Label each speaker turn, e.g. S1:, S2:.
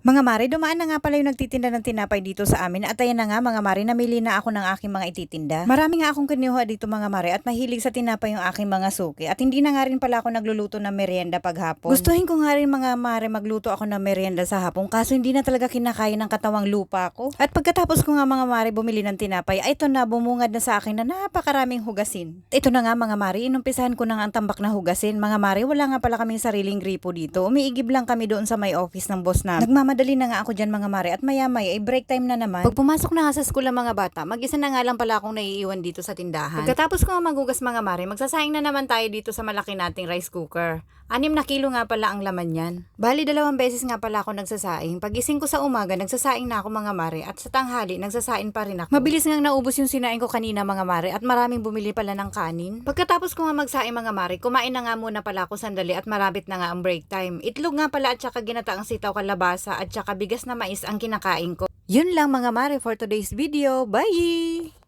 S1: Mga mare, dumaan na nga pala yung nagtitinda ng tinapay dito sa amin at ayan na nga mga mare, namili na ako ng aking mga ititinda. Marami nga akong kinuha dito mga mare at mahilig sa tinapay yung aking mga suki at hindi na nga rin pala ako nagluluto ng merienda paghapon. Gustuhin ko nga rin mga mare magluto ako ng merienda sa hapon kaso hindi na talaga kinakain ng katawang lupa ko. At pagkatapos ko nga mga mare bumili ng tinapay ay ito na bumungad na sa akin na napakaraming hugasin. Ito na nga mga mare, inumpisahan ko na nga ang tambak na hugasin. Mga mare, wala nga pala kaming sariling gripo dito. Umiigib lang kami doon sa may office ng boss namin. Madali na nga ako dyan mga mare at maya-maya ay break time na naman. Pag pumasok na nga sa school ang mga bata, mag-isa na nga lang pala akong naiiwan dito sa tindahan. Pagkatapos ko nga magugas mga mare, magsasaing na naman tayo dito sa malaki nating rice cooker. 6 na kilo nga pala ang laman yan. Bali 2 beses nga pala ako nagsasaing. Pagising ko sa umaga, nagsasaing na ako mga mare at sa tanghali, nagsasaing pa rin ako. Mabilis nga naubos yung sinaing ko kanina mga mare at maraming bumili pala ng kanin. Pagkatapos ko nga magsaing mga mare, kumain na nga muna pala ako sandali at marabit na nga ang break time. Itlog nga pala at saka ginataang sitaw kalabasa at saka bigas na mais ang kinakain ko. Yun lang mga mare for today's video. Bye!